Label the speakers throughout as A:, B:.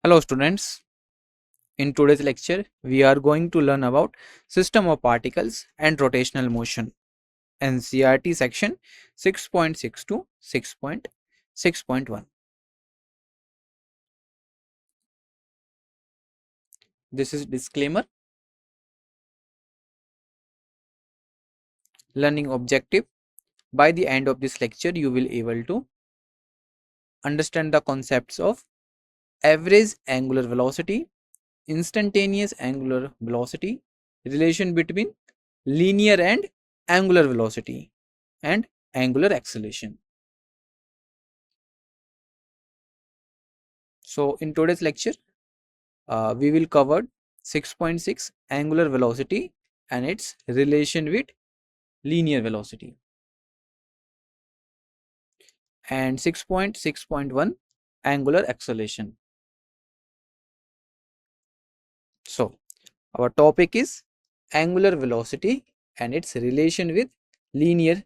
A: Hello students, in today's lecture we are going to learn about system of particles and rotational motion, NCERT section 6.6 to 6.6.1. This is disclaimer. Learning objective: by the end of this lecture you will able to understand the concepts of average angular velocity, instantaneous angular velocity, relation between linear and angular velocity, and angular acceleration. So in today's lecture we will cover 6.6 angular velocity and its relation with linear velocity, and 6.6.1 angular acceleration. So our topic is angular velocity and its relation with linear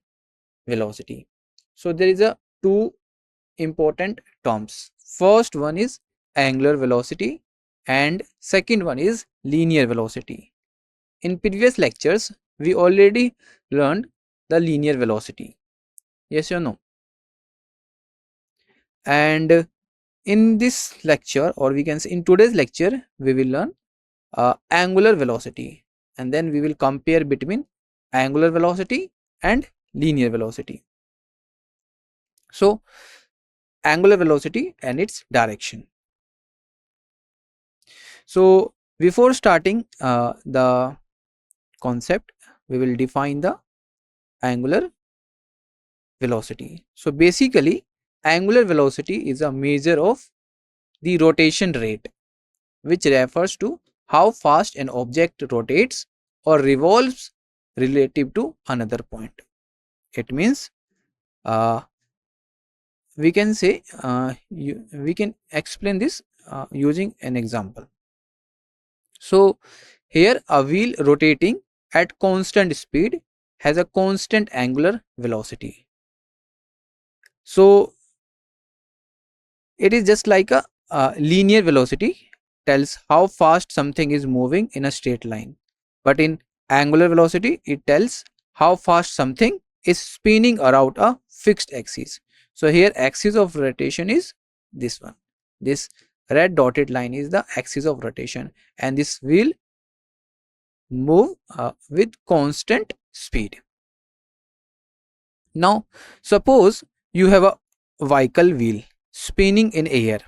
A: velocity. So there is a two important terms. First one is angular velocity and second one is linear velocity. In previous lectures we already learned the linear velocity, yes or no? And in this lecture, or we can say in today's lecture, we will learn angular velocity, and then we will compare between angular velocity and linear velocity. So angular velocity and its direction. So before starting the concept, we will define the angular velocity. So basically angular velocity is a measure of the rotation rate, which refers to how fast an object rotates or revolves relative to another point. It means we can say we can explain this using an example. So here a wheel rotating at constant speed has a constant angular velocity. So it is just like a linear velocity tells how fast something is moving in a straight line, but in angular velocity it tells how fast something is spinning around a fixed axis. So here axis of rotation is this one. This red dotted line is the axis of rotation, and this wheel move with constant speed. Now suppose you have a vehicle wheel spinning in air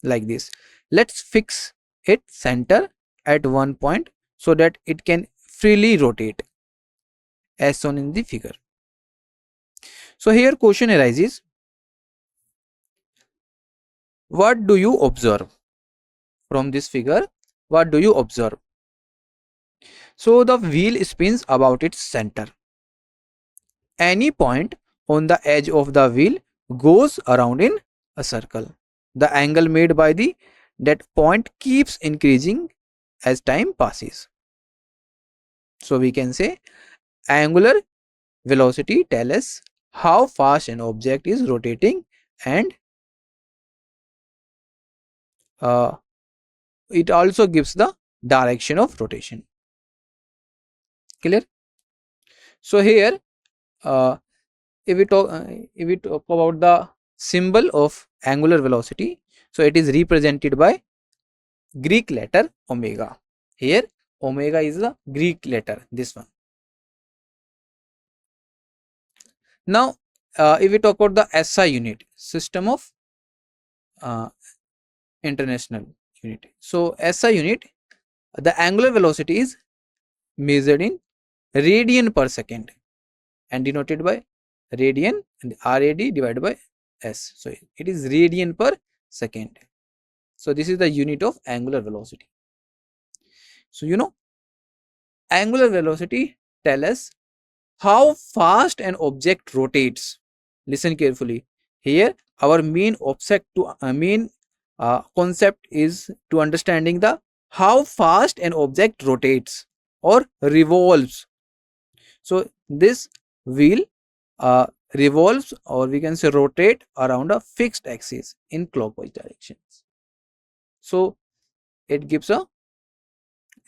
A: like this. Let's fix it center at one point so that it can freely rotate as shown in the figure. So here question arises, what do you observe from this figure? What do you observe? So the wheel spins about its center. Any point on the edge of the wheel goes around in a circle. The angle made by that point keeps increasing as time passes. So we can say angular velocity tells us how fast an object is rotating, and it also gives the direction of rotation. Clear? So here if we talk about the symbol of angular velocity, so it is represented by Greek letter omega. Here omega is the Greek letter, this one. Now if we talk about the SI unit, system of international unit. So SI unit, the angular velocity is measured in radian per second and denoted by radian, and RAD divided by S. So it is radian per second. So this is the unit of angular velocity. So angular velocity tells us how fast an object rotates. Listen carefully. Here our main concept is to understanding the how fast an object rotates or revolves. So this wheel revolves, or we can say rotate, around a fixed axis in clockwise directions. So it gives a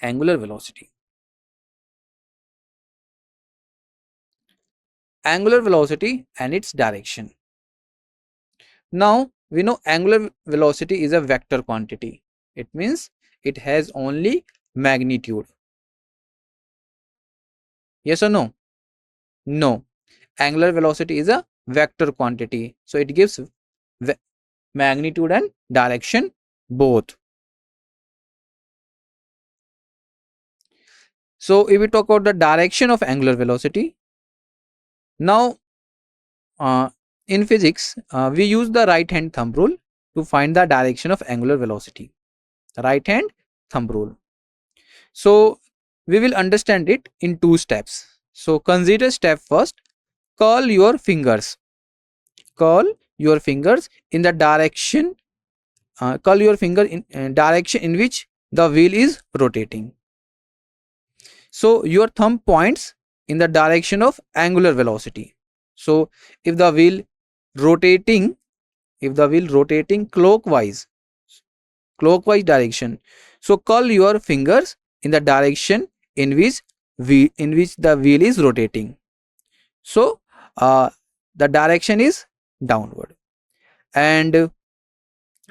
A: angular velocity. Angular velocity and its direction. Now we know angular velocity is a vector quantity. It means it has only magnitude. Yes or no? No. Angular velocity is a vector quantity. So it gives magnitude and direction both. So if we talk about the direction of angular velocity, now in physics we use the right hand thumb rule to find the direction of angular velocity. Right hand thumb rule. So we will understand it in two steps. So consider step first. Curl your fingers. Curl your fingers in the direction. Curl your finger in direction in which the wheel is rotating. So your thumb points in the direction of angular velocity. So if the wheel rotating, clockwise direction, so curl your fingers in the direction in which the wheel is rotating. So the direction is downward. And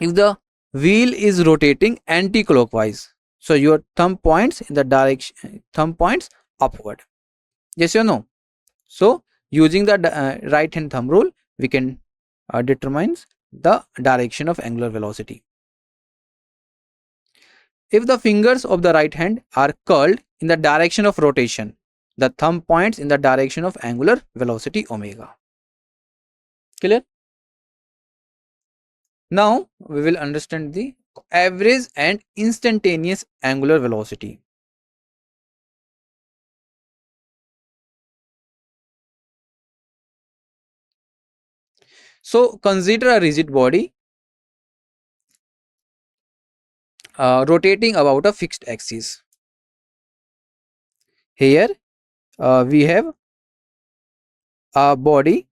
A: if the wheel is rotating anti-clockwise, so your thumb points in the direction, thumb points upward. Yes or no? So using the right hand thumb rule, we can determine the direction of angular velocity. If the fingers of the right hand are curled in the direction of rotation, the thumb points in the direction of angular velocity omega. Clear? Now we will understand the average and instantaneous angular velocity. So consider a rigid body rotating about a fixed axis. Here we have a body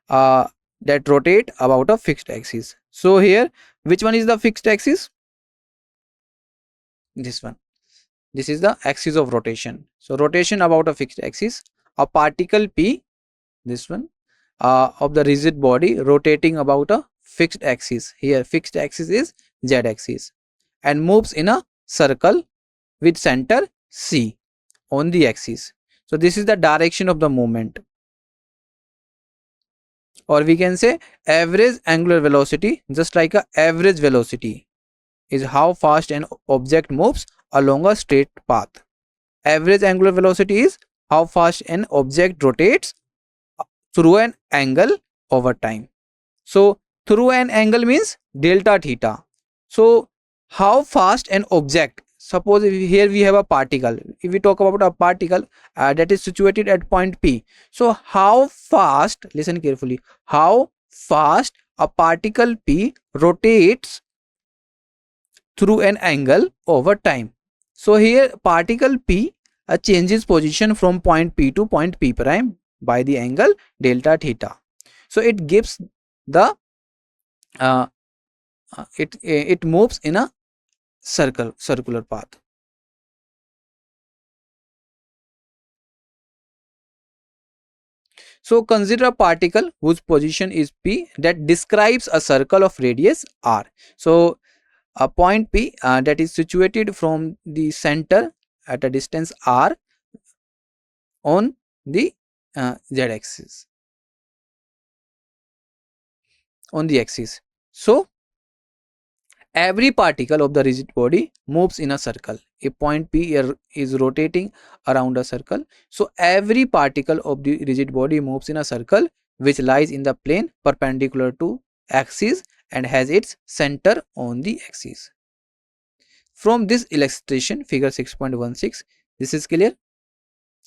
A: that rotate about a fixed axis. So here, which one is the fixed axis? This one. This is the axis of rotation. So rotation about a fixed axis. A particle P, this one, of the rigid body rotating about a fixed axis. Here fixed axis is z axis and moves in a circle with center C on the axis. So this is the direction of the movement, or we can say average angular velocity, just like a average velocity is how fast an object moves along a straight path. Average angular velocity is how fast an object rotates through an angle over time. So through an angle means delta theta. So how fast an object, suppose if here we have a particle, if we talk about a particle that is situated at point P, so how fast, listen carefully, how fast a particle P rotates through an angle over time. So here particle P changes position from point P to point P prime by the angle delta theta. So it gives the it moves in a circular path. So consider a particle whose position is P that describes a circle of radius R. So a point P that is situated from the center at a distance R on the z axis, on the axis. So every particle of the rigid body moves in a circle. A point P is rotating around a circle. So every particle of the rigid body moves in a circle which lies in the plane perpendicular to axis and has its center on the axis. From this illustration, figure 6.16, this is clear.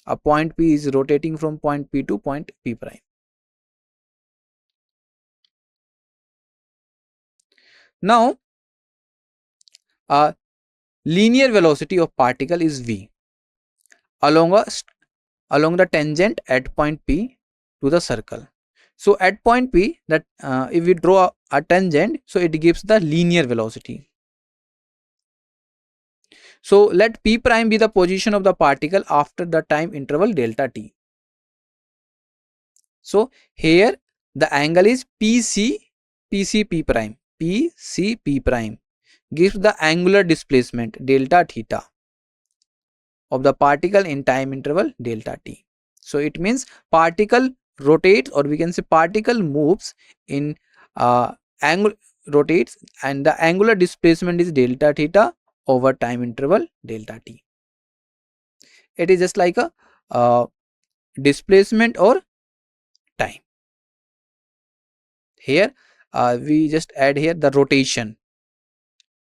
A: A point P is rotating from point P to point P prime. Now a linear velocity of particle is v along the tangent at point P to the circle. So at point P, that if we draw a tangent, so it gives the linear velocity. So let p prime be the position of the particle after the time interval delta t. So here the angle is PC p prime. PC p prime gives the angular displacement delta theta of the particle in time interval delta t. So it means particle rotates, or we can say particle moves in angle rotates, and the angular displacement is delta theta over time interval delta t. It is just like a displacement or time. Here we just add here the rotation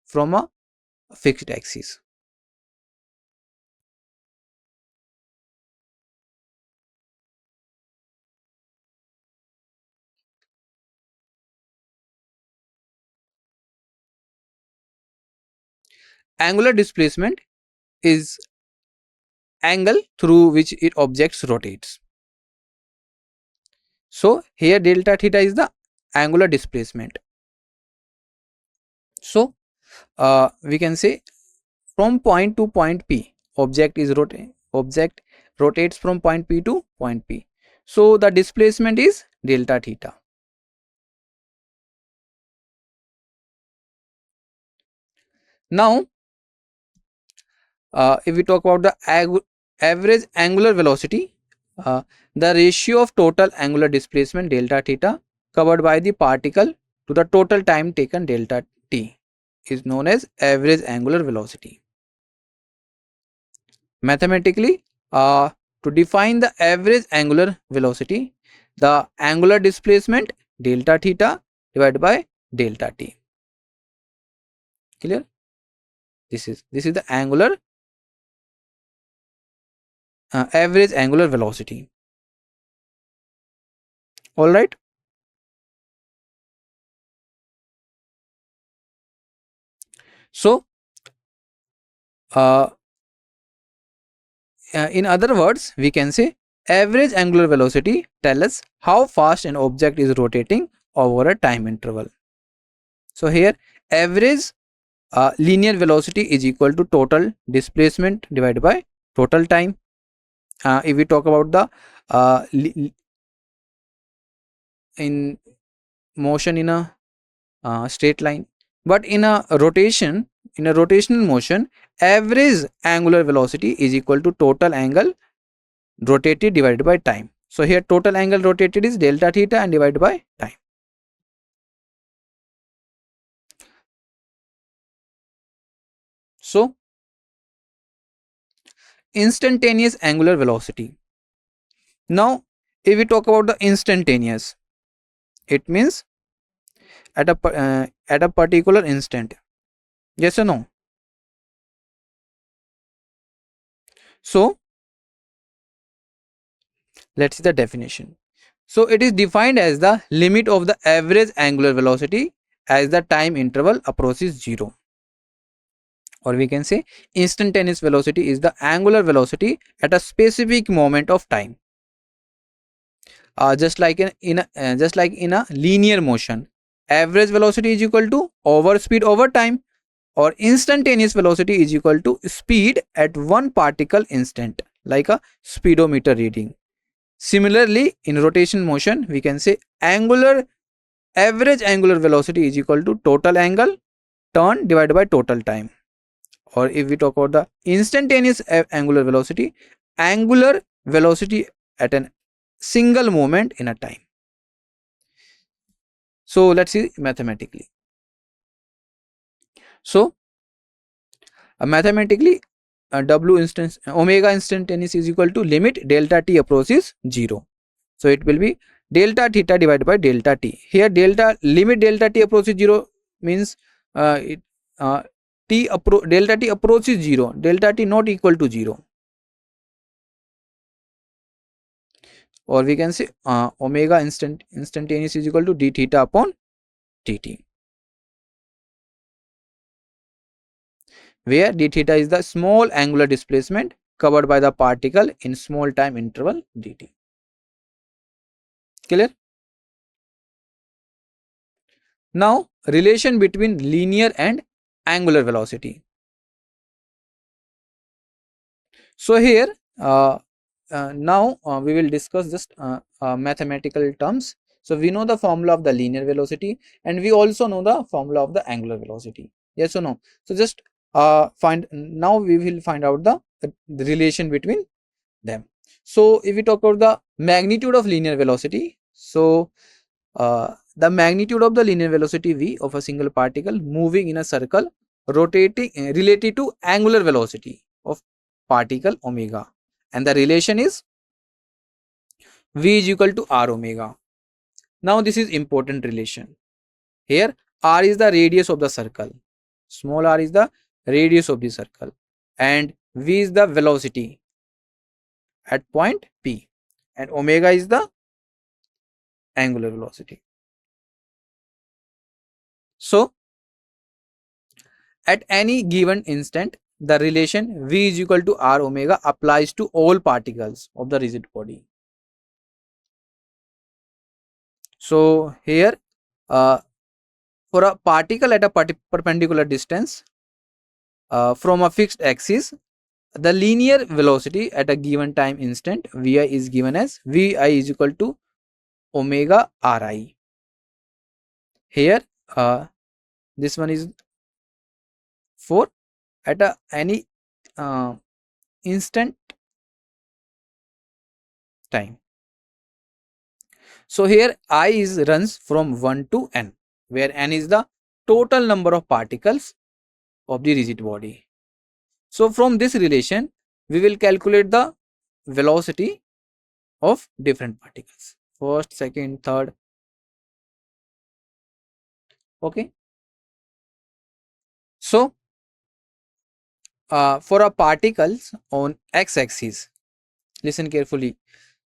A: from a fixed axis. Angular displacement is angle through which it objects rotates. So here delta theta is the angular displacement. So we can say from point to point P, object rotates from point P to point P. So the displacement is delta theta. Now if we talk about the average angular velocity, the ratio of total angular displacement delta theta covered by the particle to the total time taken delta t is known as average angular velocity. Mathematically, to define the average angular velocity, the angular displacement delta theta divided by delta t. Clear? This is the angular average angular velocity. All right. So in other words, we can say average angular velocity tells us how fast an object is rotating over a time interval. So here average linear velocity is equal to total displacement divided by total time. If we talk about the in motion in a straight line, but in a rotational motion, average angular velocity is equal to total angle rotated divided by time. So here total angle rotated is delta theta and divided by time. So instantaneous angular velocity. Now if we talk about the instantaneous, it means at a particular instant. Yes or no? So let's see the definition. So it is defined as the limit of the average angular velocity as the time interval approaches zero. Or we can say instantaneous velocity is the angular velocity at a specific moment of time. Just like in a linear motion, average velocity is equal to over speed over time, or instantaneous velocity is equal to speed at one particle instant, like a speedometer reading. Similarly, in rotation motion, we can say average angular velocity is equal to total angle turn divided by total time. Or if we talk about the instantaneous angular velocity at a single moment in a time. So let's see mathematically. So mathematically omega instantaneous is equal to limit delta t approaches 0. So it will be delta theta divided by delta t. Here limit delta t approaches 0 means delta t approaches 0, delta t not equal to 0. Or we can say omega instantaneous is equal to d theta upon dt, where d theta is the small angular displacement covered by the particle in small time interval dt. Clear? Now, relation between linear and angular velocity. So here, now we will discuss just mathematical terms. So we know the formula of the linear velocity, and we also know the formula of the angular velocity. Yes or no? So just now we will find out the relation between them. So if we talk about the magnitude of linear velocity, so the magnitude of the linear velocity v of a single particle moving in a circle rotating related to angular velocity of particle omega, and the relation is v is equal to r omega. Now this is important relation. Here r is the radius of the circle, small r is the radius of the circle, and v is the velocity at point P, and omega is the angular velocity. So at any given instant, the relation v is equal to r omega applies to all particles of the rigid body. So here for a particle at a perpendicular distance from a fixed axis, the linear velocity at a given time instant vi is given as vi is equal to omega ri. Here this one is for at any instant time. So here I is runs from 1 to n, where n is the total number of particles of the rigid body. So from this relation, we will calculate the velocity of different particles. First, second, third. Okay. So for a particles on x-axis, listen carefully.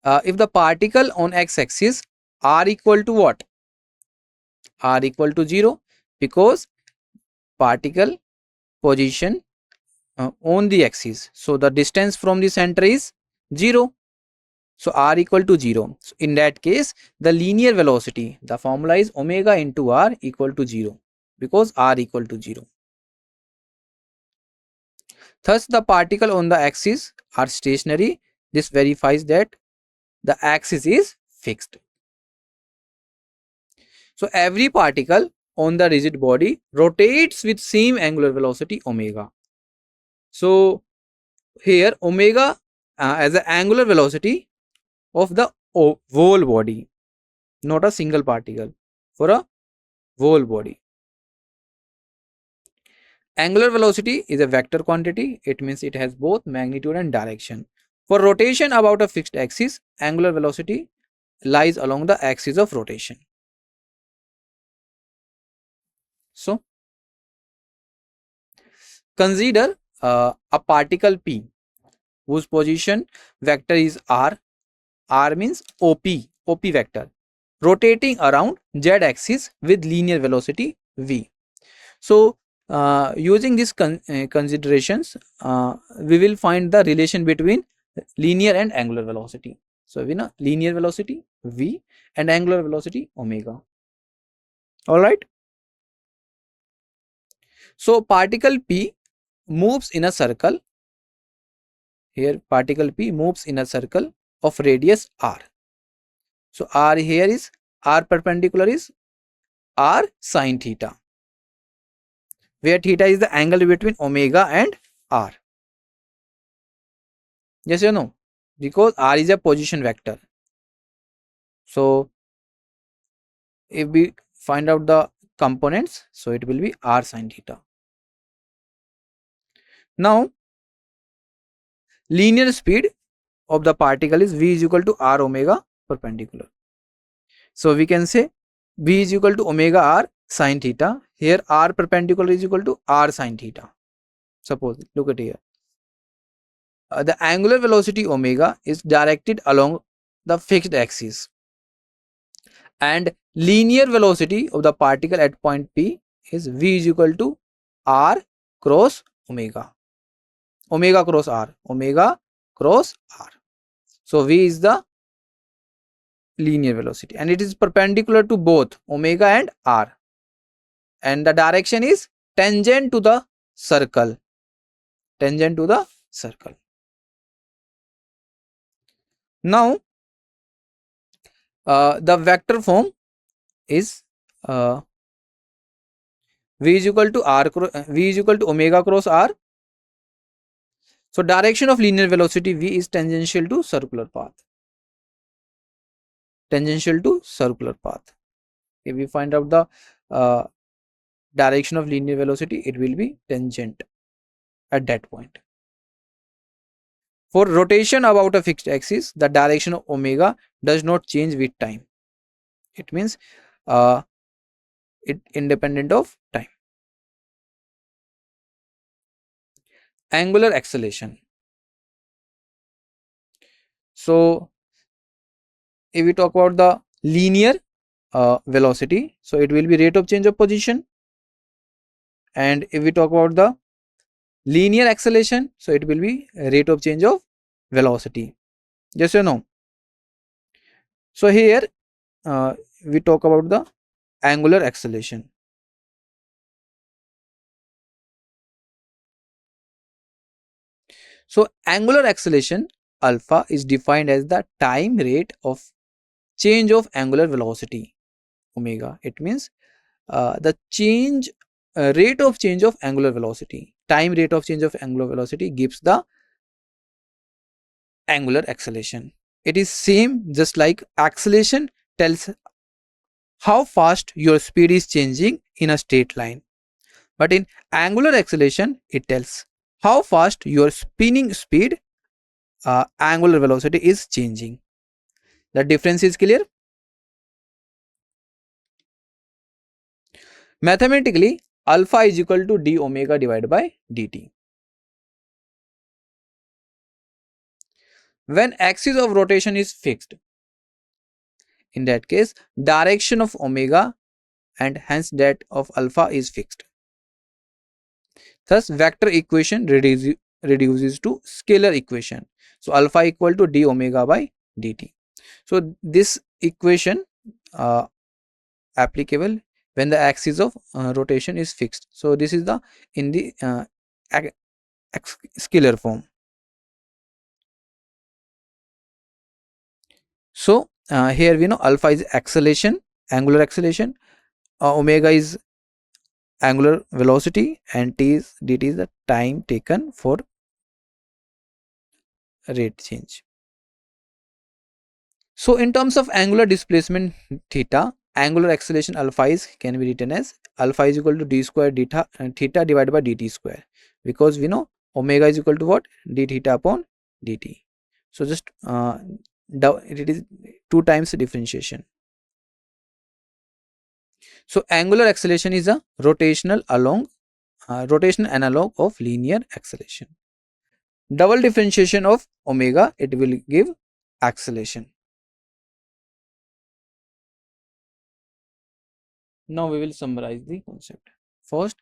A: If the particle on x-axis are equal to what? Are equal to 0, because particle position on the axis. So the distance from the center is 0. So r equal to 0. So in that case, the linear velocity, the formula is omega into r equal to 0, because r equal to 0. Thus the particle on the axis are stationary. This verifies that the axis is fixed. So every particle on the rigid body rotates with same angular velocity omega. So here omega as the angular velocity of the whole body, not a single particle, for a whole body. Angular velocity is a vector quantity. It means it has both magnitude and direction. For rotation about a fixed axis, angular velocity lies along the axis of rotation. So consider a particle P whose position vector is r. R means OP vector, rotating around z axis with linear velocity v. So using these considerations, we will find the relation between linear and angular velocity. So we know linear velocity v and angular velocity omega. All right. So particle P moves in a circle. Here particle P moves in a circle of radius r. So r here is r perpendicular is r sine theta, where theta is the angle between omega and r. Yes or no? Because r is a position vector. So if we find out the components, so it will be r sine theta. Now linear speed of the particle is v is equal to r omega perpendicular. So we can say v is equal to omega r sine theta. Here r perpendicular is equal to r sine theta. Suppose, look at here. The angular velocity omega is directed along the fixed axis, and linear velocity of the particle at point P is v is equal to r cross omega. Omega cross r. Omega cross r. So v is the linear velocity, and it is perpendicular to both omega and r. and the direction is tangent to the circle. Tangent to the circle. Now, the vector form is v is equal to v is equal to omega cross r. So direction of linear velocity v is tangential to circular path. Tangential to circular path. If we find out the direction of linear velocity, it will be tangent at that point. For rotation about a fixed axis, the direction of omega does not change with time. It means it independent of time. Angular acceleration. So if we talk about the linear velocity, so it will be rate of change of position. And if we talk about the linear acceleration, so it will be rate of change of velocity. Yes or no? So here we talk about the angular acceleration. So angular acceleration alpha is defined as the time rate of change of angular velocity omega. It means the change rate of change of angular velocity. Time rate of change of angular velocity gives the angular acceleration. It is same just like acceleration tells how fast your speed is changing in a straight line. But in angular acceleration, it tells how fast your spinning speed, angular velocity is changing. The difference is clear. Mathematically, alpha is equal to d omega divided by dt. When axis of rotation is fixed, in that case, direction of omega and hence that of alpha is fixed. Thus, vector equation reduces to scalar equation. So, alpha equal to d omega by dt. So, this equation applicable when the axis of rotation is fixed. So, this is the in the scalar form. So, here we know alpha is acceleration, angular acceleration, omega is angular velocity, and dt is the time taken for rate change. So in terms of angular displacement theta, angular acceleration alpha is can be written as alpha is equal to d square theta divided by dt square, because we know omega is equal to what, d theta upon dt. So just it is 2 times differentiation. So angular acceleration is a rotational analog of linear acceleration. Double differentiation of omega, it will give acceleration. Now we will summarize the concept. First,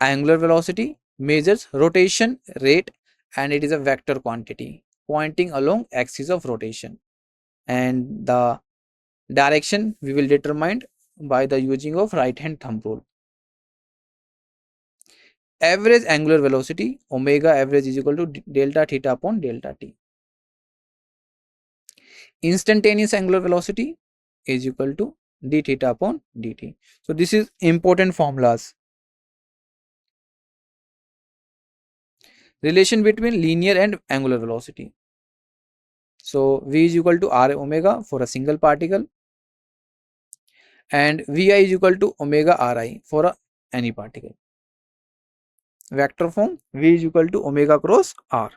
A: angular velocity measures rotation rate and it is a vector quantity pointing along axis of rotation, and the direction we will determine by the using of right hand thumb rule. Average angular velocity omega average is equal to delta theta upon delta t. Instantaneous angular velocity is equal to d theta upon dt. So this is important formulas. Relation between linear and angular velocity. So v is equal to r omega for a single particle, and vi is equal to omega ri for any particle. Vector form, v is equal to omega cross r.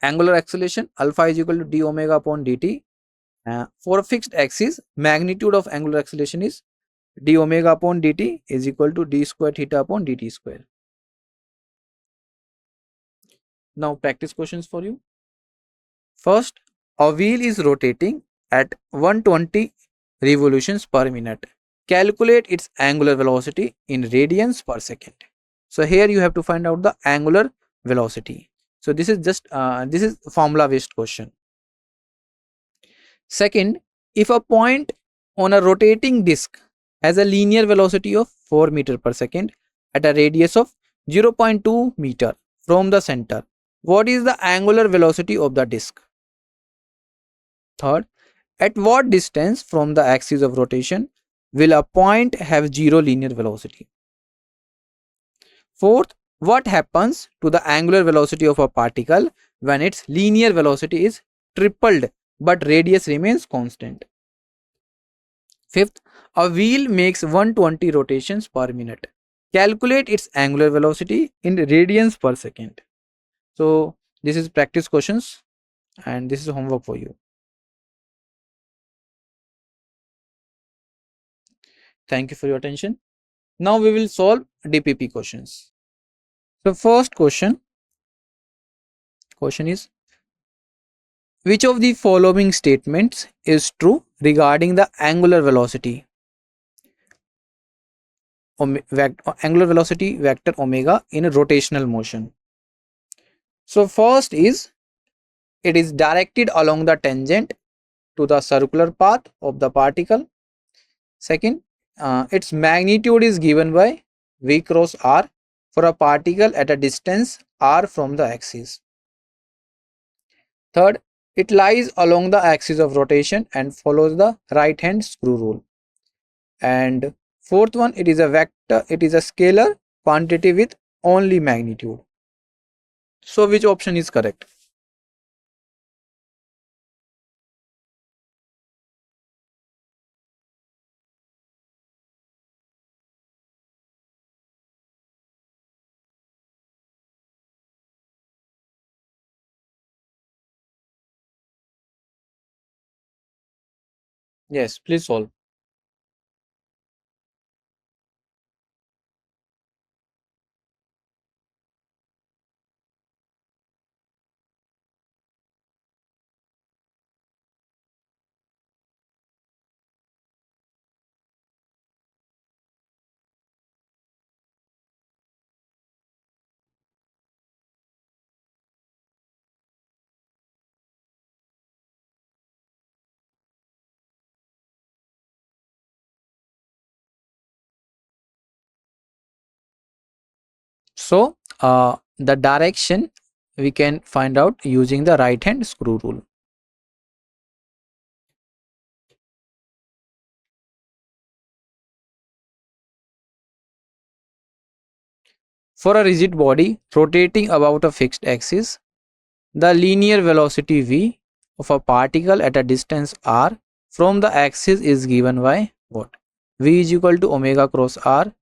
A: Angular acceleration alpha is equal to d omega upon dt. For a fixed axis, magnitude of angular acceleration is d omega upon dt is equal to d square theta upon dt square. Now practice questions for you. First, a wheel is rotating at 120 revolutions per minute. Calculate its angular velocity in radians per second. So here you have to find out the angular velocity. So this is just this is formula based question. Second, if a point on a rotating disc has a linear velocity of 4 meter per second at a radius of 0.2 meter from the center. What is the angular velocity of the disk? Third, at what distance from the axis of rotation will a point have zero linear velocity? Fourth, what happens to the angular velocity of a particle when its linear velocity is tripled but radius remains constant? Fifth, a wheel makes 120 rotations per minute. Calculate its angular velocity in radians per second. So this is practice questions and this is homework for you. Thank you for your attention. Now we will solve DPP questions. So first question is, which of the following statements is true regarding the angular velocity angular velocity vector omega in a rotational motion? So first is, it is directed along the tangent to the circular path of the particle. Second, its magnitude is given by v cross r for a particle at a distance r from the axis. Third, it lies along the axis of rotation and follows the right hand screw rule. And fourth one, it is a vector, it is a scalar quantity with only magnitude. So which option is correct? Yes, please solve. So the direction we can find out using the right hand screw rule. For a rigid body rotating about a fixed axis, the linear velocity v of a particle at a distance r from the axis is given by what? V is equal to omega cross r,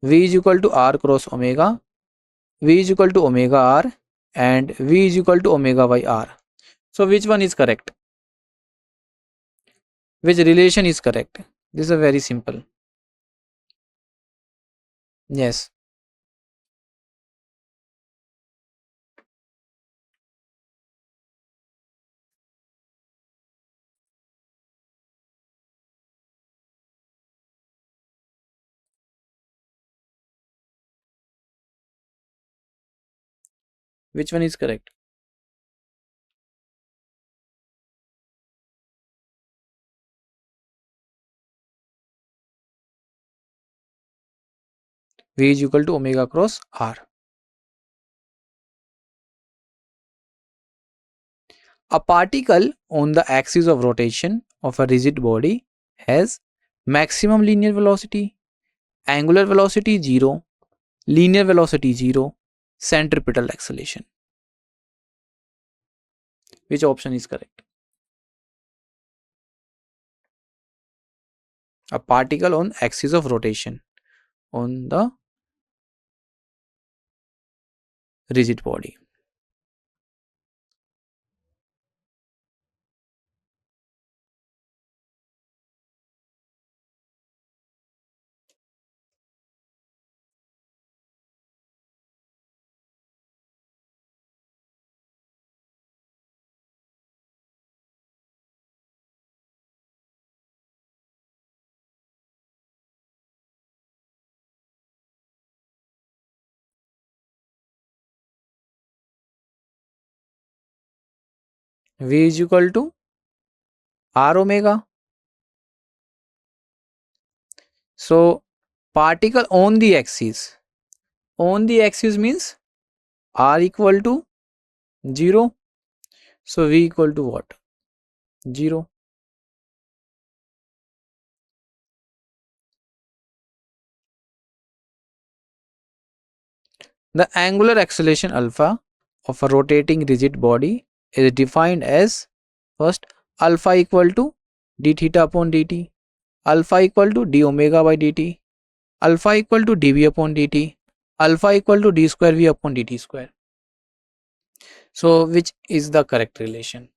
A: v is equal to r cross omega, v is equal to omega r, and v is equal to omega by r. So which one is correct? Which relation is correct? This is a very simple. Yes. Which one is correct? V is equal to omega cross r. A particle on the axis of rotation of a rigid body has maximum linear velocity, angular velocity 0, linear velocity 0, centripetal acceleration. Which option is correct? A particle on axis of rotation on the rigid body. V is equal to r omega. So particle on the axis, on the axis means r equal to 0, so v equal to what? 0. The angular acceleration alpha of a rotating rigid body is defined as, first, alpha equal to d theta upon dt, alpha equal to d omega by dt, alpha equal to dv upon dt, alpha equal to d square v upon dt square. So which is the correct relation?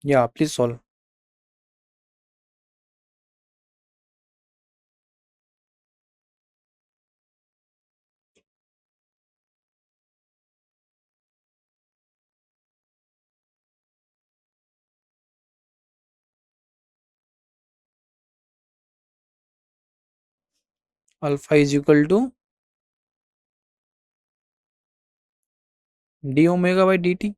A: Yeah, please solve. Alpha is equal to d omega by dt.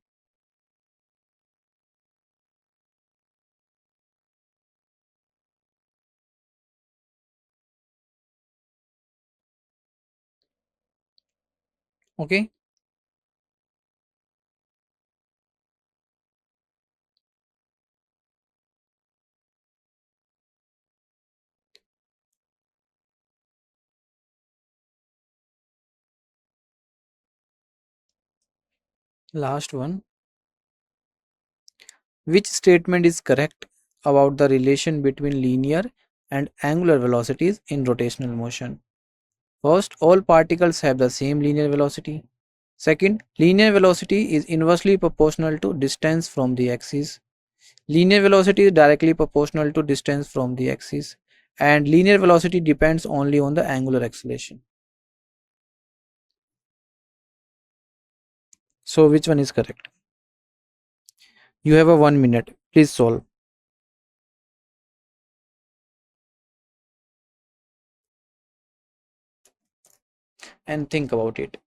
A: Okay. Last one. Which statement is correct about the relation between linear and angular velocities in rotational motion? First, all particles have the same linear velocity. Second, linear velocity is inversely proportional to distance from the axis. Linear velocity is directly proportional to distance from the axis. And linear velocity depends only on the angular acceleration. So, which one is correct? You have a 1 minute. Please solve and think about it.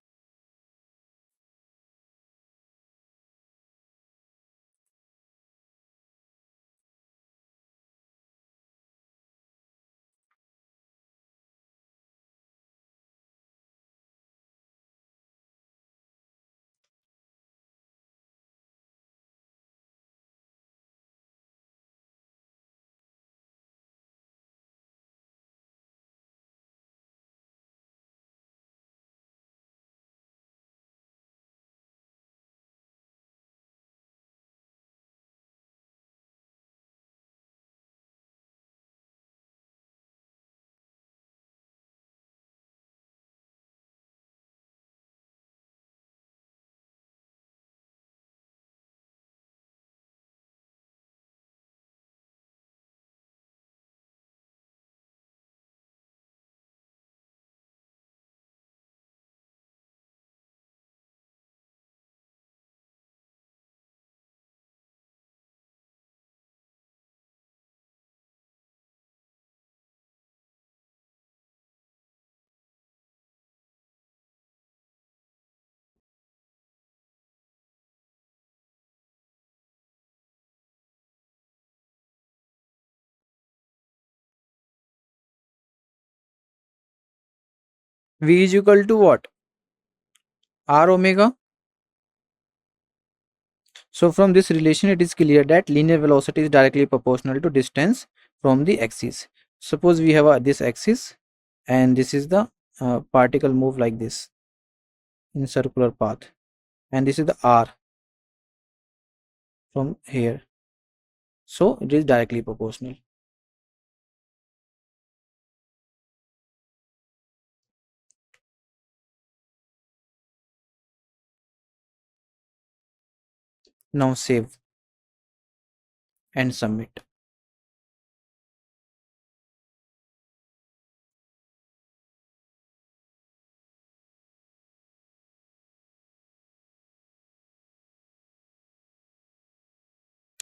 A: V is equal to what? R omega. So from this relation, it is clear that linear velocity is directly proportional to distance from the axis. Suppose we have this axis and this is the particle move like this in circular path, and this is the r from here. So it is directly proportional. Now save and submit.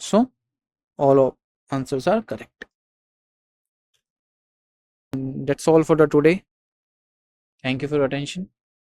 A: So all of answers are correct. That's all for the today. Thank you for your attention.